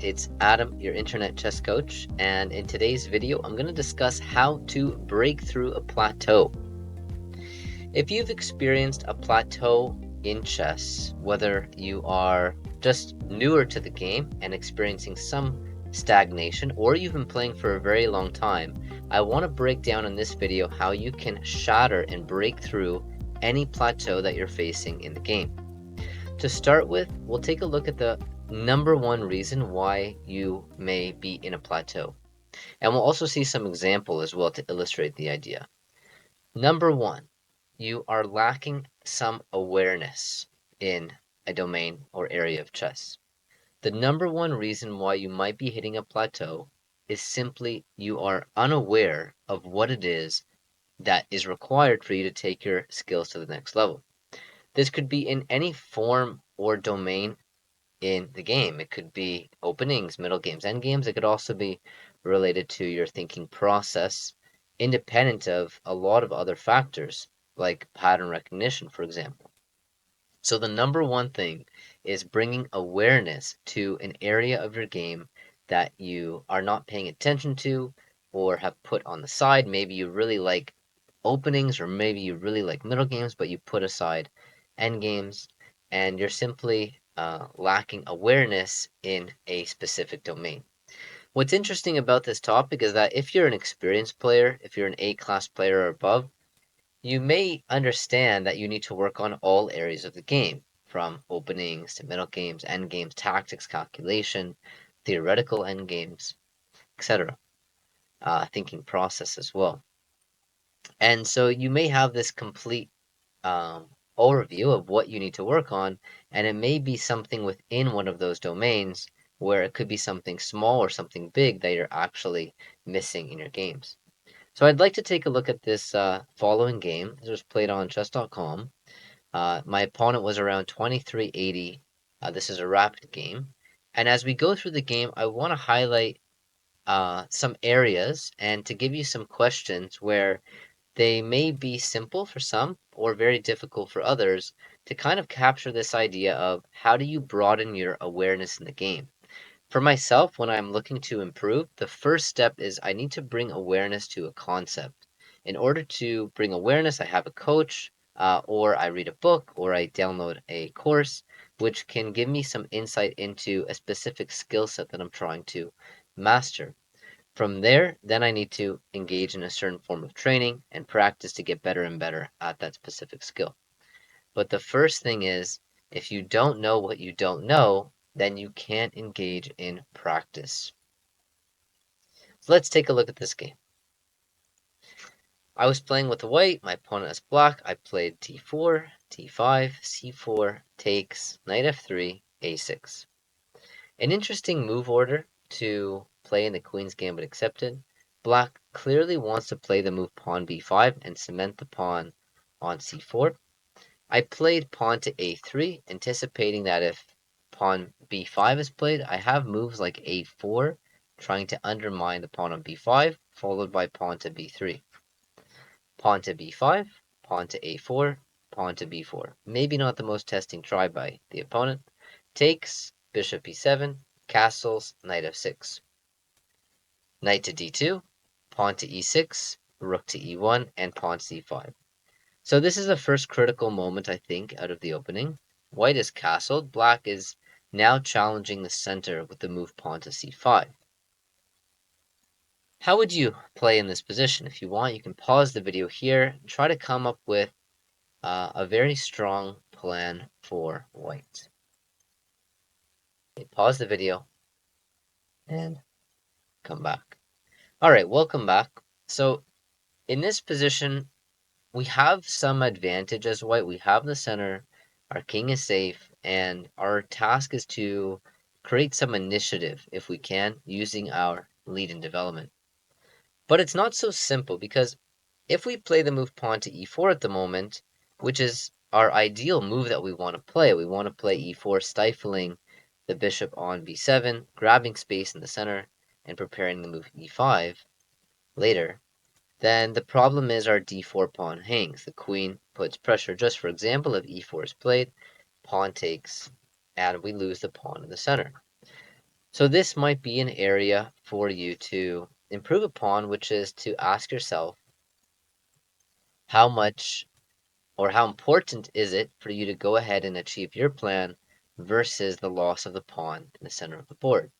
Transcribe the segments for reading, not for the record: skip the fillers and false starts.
It's Adam, your internet chess coach, and in today's video, I'm going to discuss how to break through a plateau. If you've experienced a plateau in chess, whether you are just newer to the game and experiencing some stagnation, or you've been playing for a very long time, I want to break down in this video how you can shatter and break through any plateau that you're facing in the game. To start with, we'll take a look at the number one reason why you may be in a plateau. And we'll also see some example as well to illustrate the idea. Number one, you are lacking some awareness in a domain or area of chess. The number one reason why you might be hitting a plateau is simply you are unaware of what it is that is required for you to take your skills to the next level. This could be in any form or domain in the game. It could be openings, middle games, end games. It could also be related to your thinking process, independent of a lot of other factors, like pattern recognition, for example. So the number one thing is bringing awareness to an area of your game that you are not paying attention to or have put on the side. Maybe you really like openings, or maybe you really like middle games, but you put aside end games, and you're simply lacking awareness in a specific domain. What's interesting about this topic is that if you're an experienced player, if you're an A-class player or above, you may understand that you need to work on all areas of the game, from openings to middle games, end games, tactics, calculation, theoretical end games, etc. Thinking process as well. And so you may have this complete overview of what you need to work on, and it may be something within one of those domains where it could be something small or something big that you're actually missing in your games. So I'd like to take a look at this following game. This was played on chess.com. My opponent was around 2380. This is a rapid game. And as we go through the game, I want to highlight some areas and to give you some questions where they may be simple for some or very difficult for others to kind of capture this idea of how do you broaden your awareness in the game. For myself, when I'm looking to improve, the first step is I need to bring awareness to a concept. In order to bring awareness, I have a coach, or I read a book, or I download a course, which can give me some insight into a specific skill set that I'm trying to master. From there, then I need to engage in a certain form of training and practice to get better and better at that specific skill. But the first thing is, if you don't know what you don't know, then you can't engage in practice. So let's take a look at this game. I was playing with the white, my opponent is black. I played d4, d5, c4, takes, knight f3, a6. An interesting move order to play in the Queen's Gambit accepted. Black clearly wants to play the move pawn b5 and cement the pawn on c4. I played pawn to a3, anticipating that if pawn b5 is played, I have moves like a4, trying to undermine the pawn on b5, followed by pawn to b3. Pawn to b5, pawn to a4, pawn to b4. Maybe not the most testing try by the opponent. Takes, bishop e7, castles, knight f6. Knight to d2, pawn to e6, rook to e1, and pawn to c5. So this is the first critical moment, I think, out of the opening. White is castled. Black is now challenging the center with the move pawn to c5. How would you play in this position? If you want, you can pause the video here and try to come up with a very strong plan for white. Okay, pause the video and come back. All right, welcome back. So in this position, we have some advantage as white. We have the center, our king is safe, and our task is to create some initiative, if we can, using our lead in development. But it's not so simple, because if we play the move pawn to e4 at the moment, which is our ideal move that we want to play e4, stifling the bishop on b7, grabbing space in the center, and preparing the move e5 later, then the problem is our d4 pawn hangs. The queen puts pressure. Just for example, if e4 is played, pawn takes, and we lose the pawn in the center. So this might be an area for you to improve upon, which is to ask yourself how much or how important is it for you to go ahead and achieve your plan versus the loss of the pawn in the center of the board.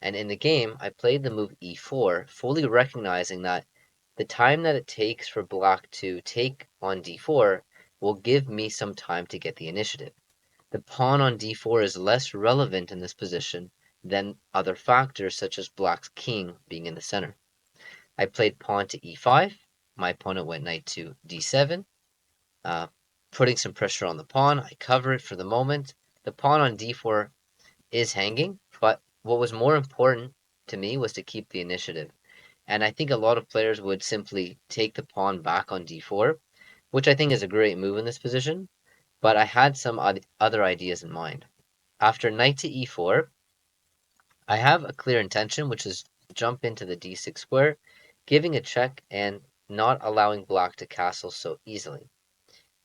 And in the game, I played the move e4, fully recognizing that the time that it takes for black to take on d4 will give me some time to get the initiative. The pawn on d4 is less relevant in this position than other factors such as black's king being in the center. I played pawn to e5. My opponent went knight to d7, uh, putting some pressure on the pawn. I cover it for the moment. The pawn on d4 is hanging, but what was more important to me was to keep the initiative. And I think a lot of players would simply take the pawn back on d4, which I think is a great move in this position, but I had some other ideas in mind. After knight to e4, I have a clear intention, which is jump into the d6 square, giving a check and not allowing black to castle so easily.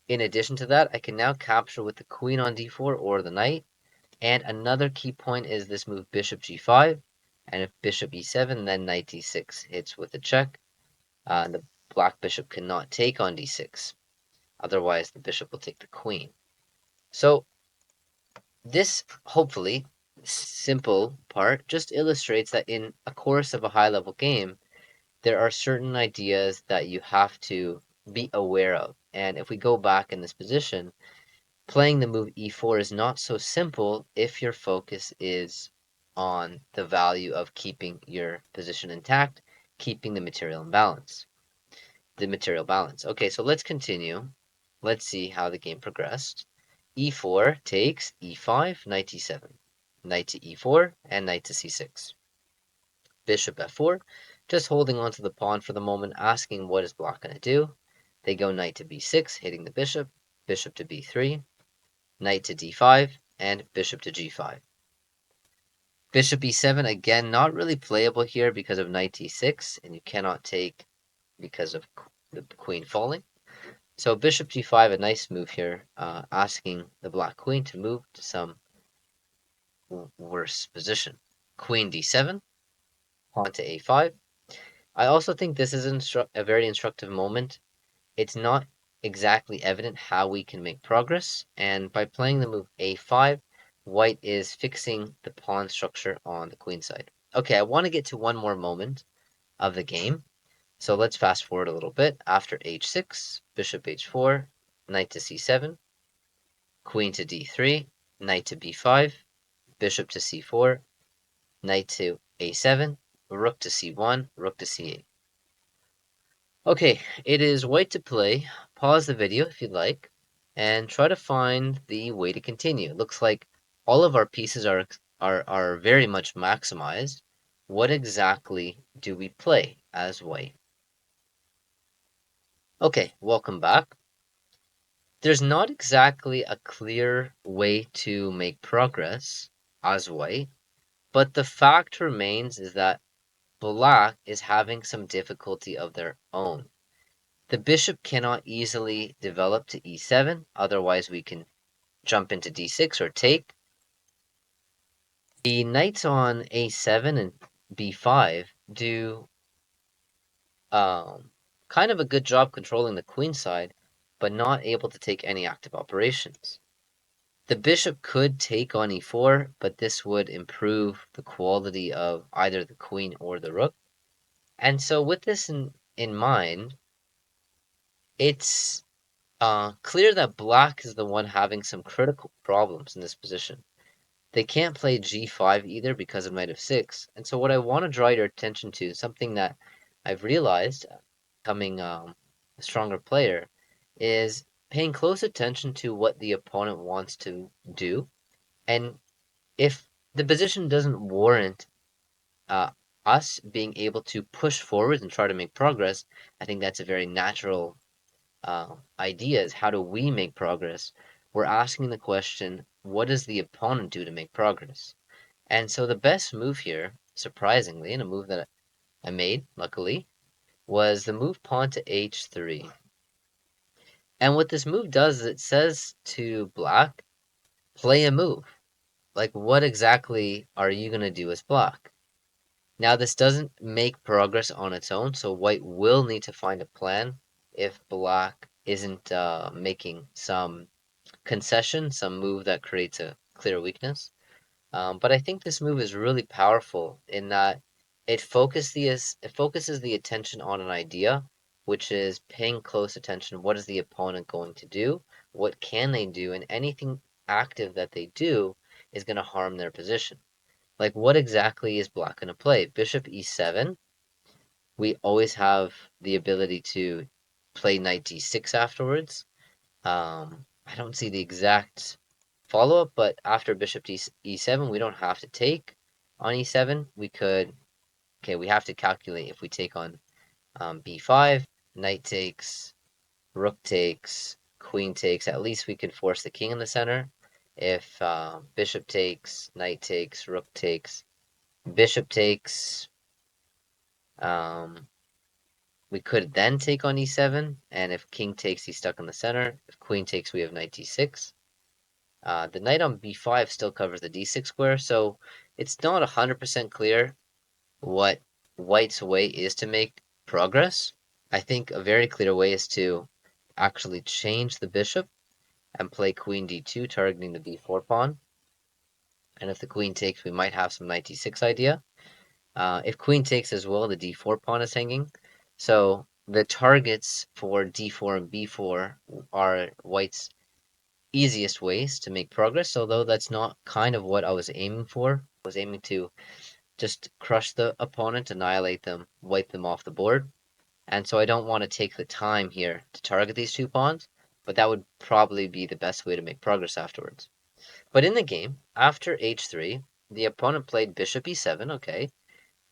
In addition to that, I can now capture with the queen on d4 or the knight. And another key point is this move bishop g5. And if bishop e7, then knight d6 hits with a check. The black bishop cannot take on d6. Otherwise, the bishop will take the queen. So this, hopefully, simple part just illustrates that in a course of a high-level game, there are certain ideas that you have to be aware of. And if we go back in this position, playing the move e4 is not so simple if your focus is on the value of keeping your position intact, keeping the material balance. Okay, so let's continue. Let's see how the game progressed. e4 takes e5, knight e7, knight to e4, and knight to c6. Bishop f4, just holding on to the pawn for the moment, asking what is black going to do. They go knight to b6, hitting the bishop, bishop to b3, knight to d5, and bishop to g5. Bishop e7, again, not really playable here because of knight d6, and you cannot take because of the queen falling. So bishop g5, a nice move here, asking the black queen to move to some worse position. Queen d7, pawn to a5. I also think this is a very instructive moment. It's not exactly evident how we can make progress, and by playing the move a5, white is fixing the pawn structure on the queen side. Okay, I want to get to one more moment of the game. So let's fast forward a little bit. After h6, bishop h4, knight to c7, queen to d3, knight to b5, bishop to c4, knight to a7, rook to c1, rook to c8. Okay, it is white to play. Pause the video if you'd like, and try to find the way to continue. It looks like all of our pieces are very much maximized. What exactly do we play as white? Okay, welcome back. There's not exactly a clear way to make progress as white, but the fact remains is that black is having some difficulty of their own. The bishop cannot easily develop to e7, otherwise we can jump into d6 or take. The knights on a7 and b5 do kind of a good job controlling the queen side, but not able to take any active operations. The bishop could take on e4, but this would improve the quality of either the queen or the rook. And so with this in mind, it's clear that black is the one having some critical problems in this position. They can't play g5 either because of knight f6. And so what I want to draw your attention to, something that I've realized becoming a stronger player, is paying close attention to what the opponent wants to do. And if the position doesn't warrant uh, us being able to push forward and try to make progress, I think that's a very natural idea is how do we make progress? We're asking the question, what does the opponent do to make progress? And so the best move here, surprisingly, and a move that I made, luckily, was the move pawn to h3. And what this move does is it says to black, play a move. Like, what exactly are you going to do as black? Now, this doesn't make progress on its own, so white will need to find a plan if black isn't making some concession, some move that creates a clear weakness. But I think this move is really powerful in that it focuses the attention on an idea, which is paying close attention. What is the opponent going to do? What can they do? And anything active that they do is going to harm their position. Like, what exactly is black going to play? Bishop e7. We always have the ability to play knight d6 afterwards. I don't see the exact follow-up, but after bishop e7, we don't have to take on e7. We could, okay, we have to calculate if we take on b5, knight takes, rook takes, queen takes. At least we can force the king in the center. If bishop takes, knight takes, rook takes, bishop takes, um, we could then take on e7, and if king takes, he's stuck in the center. If queen takes, we have knight d6. The knight on b5 still covers the d6 square, so it's not 100% clear what white's way is to make progress. I think a very clear way is to actually change the bishop and play queen d2, targeting the b4 pawn. And if the queen takes, we might have some knight d6 idea. If queen takes as well, the d4 pawn is hanging. So the targets for d4 and b4 are white's easiest ways to make progress, although that's not kind of what I was aiming for. I was aiming to just crush the opponent, annihilate them, wipe them off the board. And so I don't want to take the time here to target these two pawns, but that would probably be the best way to make progress afterwards. But in the game, after h3, the opponent played bishop e7, okay,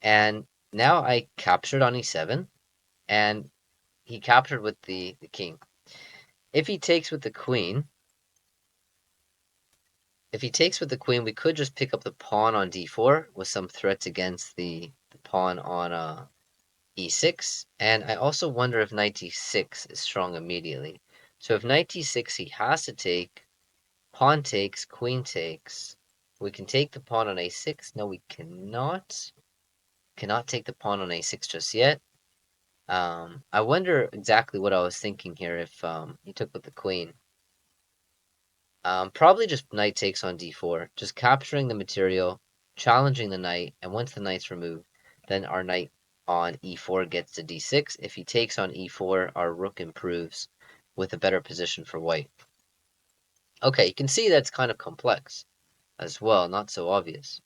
and now I captured on e7, and he captured with the king. If he takes with the queen, we could just pick up the pawn on d4 with some threats against the pawn on e6. And I also wonder if knight d6 is strong immediately. So if knight d6, he has to take, pawn takes, queen takes. We can take the pawn on a6. No, we cannot. Cannot take the pawn on a6 just yet. I wonder exactly what I was thinking here if he took with the queen. Probably just knight takes on d4, just capturing the material, challenging the knight, and once the knight's removed, then our knight on e4 gets to d6. If he takes on e4, our rook improves with a better position for white. Okay, you can see that's kind of complex as well, not so obvious.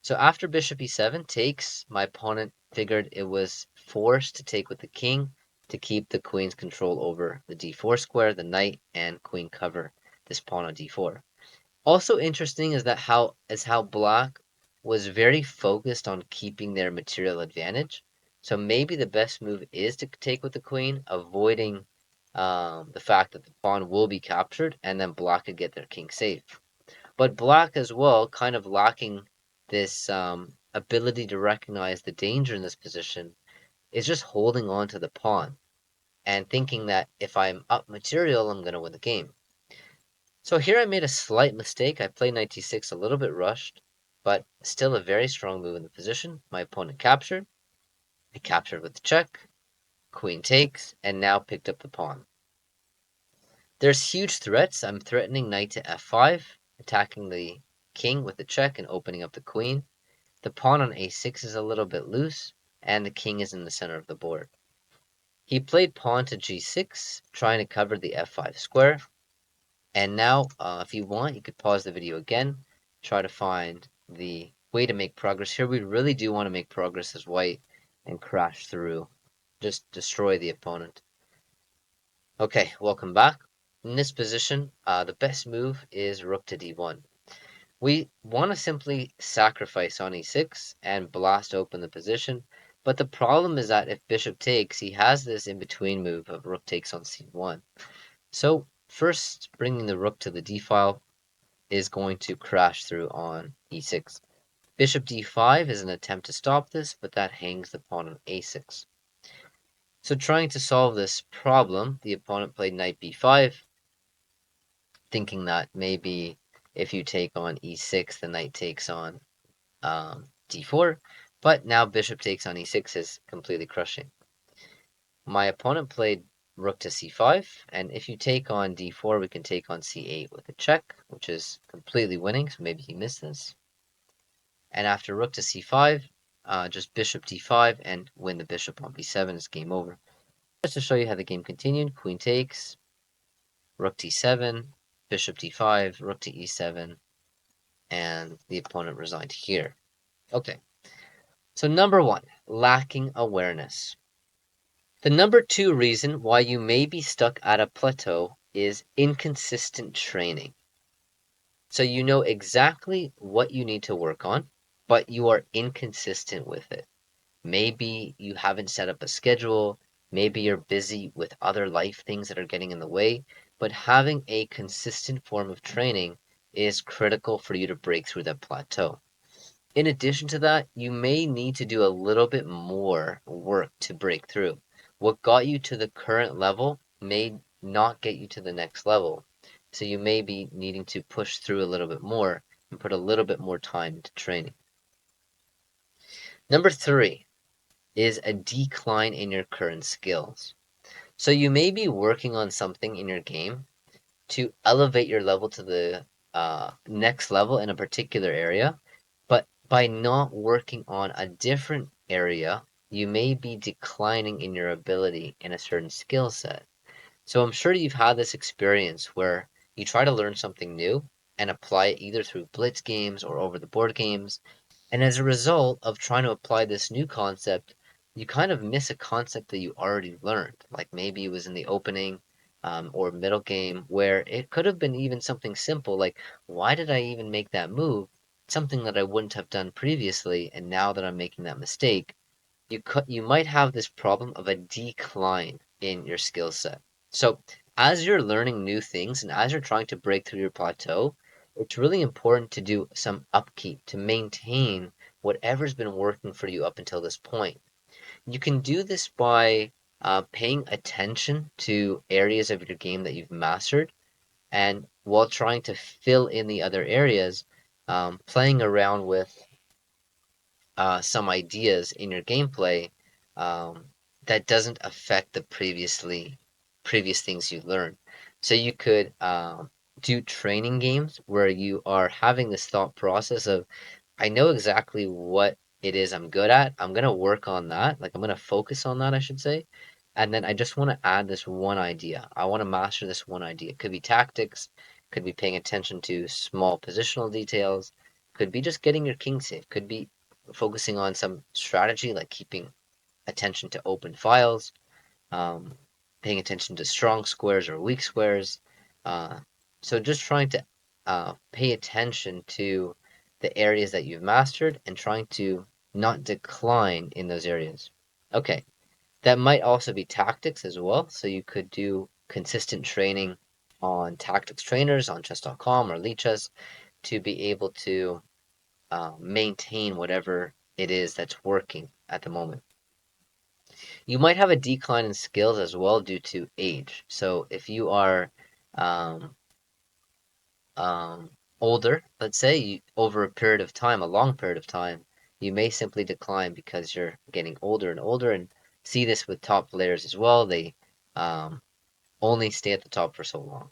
So after bishop e7 takes, my opponent figured it was forced to take with the king to keep the queen's control over the d4 square. The knight and queen cover this pawn on d4. Also interesting is how black was very focused on keeping their material advantage. So maybe the best move is to take with the queen, avoiding the fact that the pawn will be captured, and then black could get their king safe. But black as well, kind of lacking this ability to recognize the danger in this position, is just holding on to the pawn and thinking that if I'm up material, I'm going to win the game. So here I made a slight mistake. I played knight d6 a little bit rushed, but still a very strong move in the position. My opponent captured. I captured with the check. Queen takes, and now picked up the pawn. There's huge threats. I'm threatening knight to f5, attacking the king with the check and opening up the queen. The pawn on a6 is a little bit loose, and the king is in the center of the board. He played pawn to g6, trying to cover the f5 square. And now, if you want, you could pause the video again, try to find the way to make progress. Here we really do want to make progress as white and crash through, just destroy the opponent. Okay, welcome back. In this position, the best move is rook to d1. We want to simply sacrifice on e6 and blast open the position, but the problem is that if bishop takes, he has this in-between move of rook takes on c1. So first, bringing the rook to the d file is going to crash through on e6. Bishop d5 is an attempt to stop this, but that hangs the pawn on a6. So trying to solve this problem, the opponent played knight b5, thinking that maybe If you take on e6, the knight takes on d4, but now bishop takes on e6 is completely crushing. My opponent played rook to c5, and if you take on d4, we can take on c8 with a check, which is completely winning, so maybe he missed this. And after rook to c5, just bishop d5 and win the bishop on b7 is game over. Just to show you how the game continued, queen takes, rook d7, bishop d5, rook to e7, and the opponent resigned here. Okay, so number one, lacking awareness. The number two reason why you may be stuck at a plateau is inconsistent training. So you know exactly what you need to work on, but you are inconsistent with it. Maybe you haven't set up a schedule, maybe you're busy with other life things that are getting in the way, but having a consistent form of training is critical for you to break through that plateau. In addition to that, you may need to do a little bit more work to break through. What got you to the current level may not get you to the next level. So you may be needing to push through a little bit more and put a little bit more time into training. Number three is a decline in your current skills. So you may be working on something in your game to elevate your level to the next level in a particular area, but by not working on a different area, you may be declining in your ability in a certain skill set. So I'm sure you've had this experience where you try to learn something new and apply it either through blitz games or over the board games, and as a result of trying to apply this new concept, you kind of miss a concept that you already learned. Like maybe it was in the opening or middle game where it could have been even something simple like, why did I even make that move? Something that I wouldn't have done previously, and now that I'm making that mistake, you might have this problem of a decline in your skill set. So as you're learning new things and as you're trying to break through your plateau, it's really important to do some upkeep to maintain whatever's been working for you up until this point. You can do this by paying attention to areas of your game that you've mastered, and while trying to fill in the other areas, playing around with some ideas in your gameplay um, that doesn't affect the previous things you learned. So you could do training games where you are having this thought process of, I know exactly what it is I'm good at. I'm gonna work on that. Like I'm gonna focus on that, I should say. And then I just want to add this one idea. I want to master this one idea. It could be tactics, could be paying attention to small positional details, could be just getting your king safe, could be focusing on some strategy like keeping attention to open files, um, paying attention to strong squares or weak squares. Uh, so just trying to pay attention to the areas that you've mastered and trying to not decline in those areas. Okay, that might also be tactics as well. So you could do consistent training on tactics trainers on chess.com or Lichess to be able to maintain whatever it is that's working at the moment. You might have a decline in skills as well due to age. So if you are um, um, older, let's say over a period of time, a long period of time, you may simply decline because you're getting older and older. And see this with top players as well. They um, only stay at the top for so long.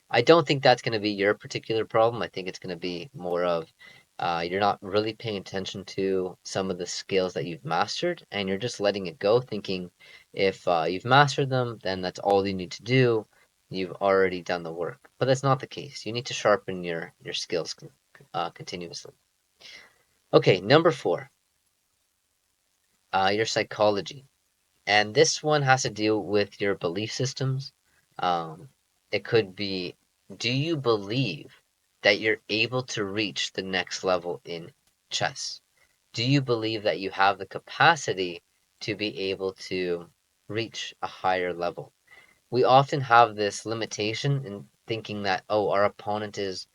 I don't think that's going to be your particular problem. I think it's going to be more of you're not really paying attention to some of the skills that you've mastered, and you're just letting it go, thinking if you've mastered them, then that's all you need to do. You've already done the work, but that's not the case. You need to sharpen your skills continuously. Okay, number four, your psychology. And this one has to deal with your belief systems. It could be, do you believe that you're able to reach the next level in chess? Do you believe that you have the capacity to be able to reach a higher level? We often have this limitation in thinking that, oh, our opponent is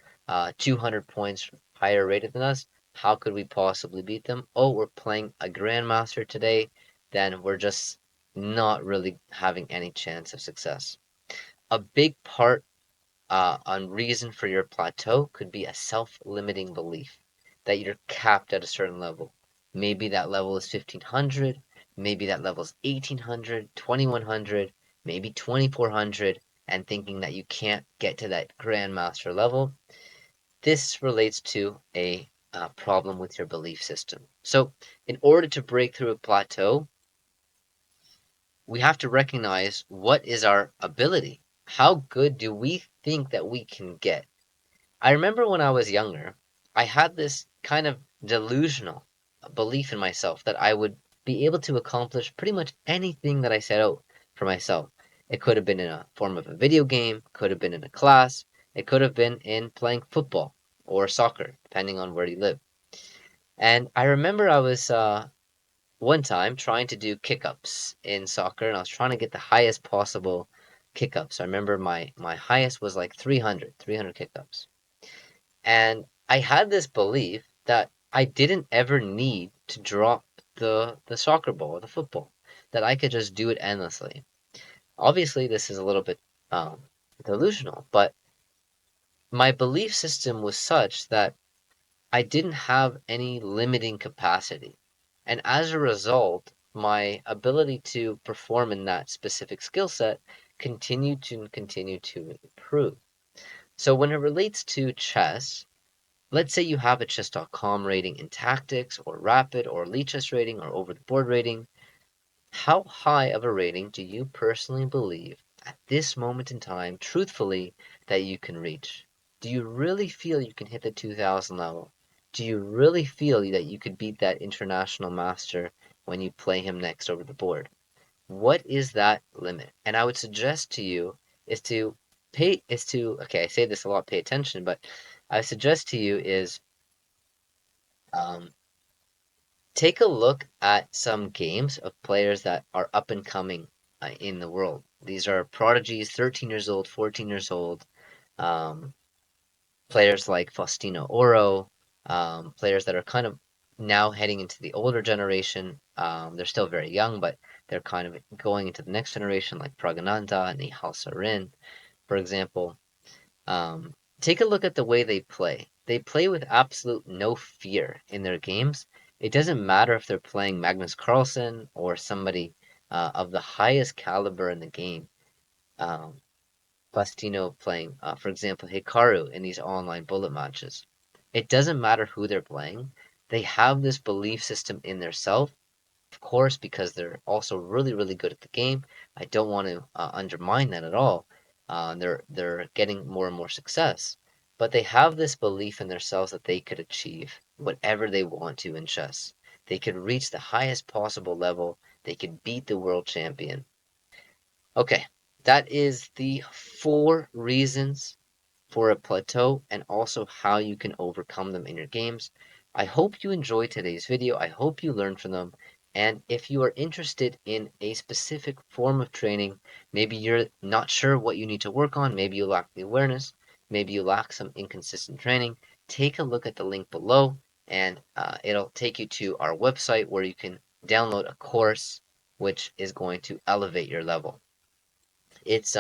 200 points higher rated than us. How could we possibly beat them? Oh, we're playing a grandmaster today, then we're just not really having any chance of success. A big part on reason for your plateau could be a self-limiting belief that you're capped at a certain level. Maybe that level is 1500, maybe that level is 1800, 2100, maybe 2400, and thinking that you can't get to that grandmaster level. This relates to a problem with your belief system. So, in order to break through a plateau, we have to recognize what is our ability. How good do we think that we can get? I remember when I was younger, I had this kind of delusional belief in myself that I would be able to accomplish pretty much anything that I set out for myself. It could have been in a form of a video game, could have been in a class, it could have been in playing football or soccer, depending on where you live. And I remember I was one time trying to do kick-ups in soccer, and I was trying to get the highest possible kick-ups. I remember my highest was like 300 kick-ups. And I had this belief that I didn't ever need to drop the soccer ball or the football, that I could just do it endlessly. Obviously, this is a little bit delusional, but my belief system was such that I didn't have any limiting capacity. And as a result, my ability to perform in that specific skill set continued to improve. So when it relates to chess, let's say you have a chess.com rating in tactics or rapid or elite chess rating or over the board rating. How high of a rating do you personally believe at this moment in time, truthfully, that you can reach? Do you really feel you can hit the 2000 level? Do you really feel that you could beat that international master when you play him next over the board? What is that limit? And I would suggest to you okay, I say this a lot, pay attention, but I suggest to you is um, take a look at some games of players that are up and coming in the world. These are prodigies, 13 years old, 14 years old, um, players like Faustino Oro, players that are kind of now heading into the older generation. They're still very young, but they're kind of going into the next generation, like Pragananda and Nihal Sarin, for example. Take a look at the way they play. They play with absolute no fear in their games. It doesn't matter if they're playing Magnus Carlsen or somebody of the highest caliber in the game. Um, Faustino playing, for example, Hikaru in these online bullet matches. It doesn't matter who they're playing. They have this belief system in their self, of course, because they're also really, really good at the game. I don't want to undermine that at all. They're getting more and more success, but they have this belief in themselves that they could achieve whatever they want to in chess. They could reach the highest possible level. They could beat the world champion. Okay, that is the 4 reasons for a plateau and also how you can overcome them in your games. I hope you enjoyed today's video. I hope you learned from them. And if you are interested in a specific form of training, maybe you're not sure what you need to work on, maybe you lack the awareness, maybe you lack some inconsistent training, take a look at the link below and it'll take you to our website where you can download a course which is going to elevate your level. It's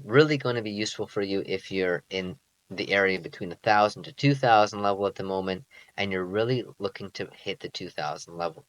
really going to be useful for you if you're in the area between 1,000 to 2,000 level at the moment, and you're really looking to hit the 2,000 level.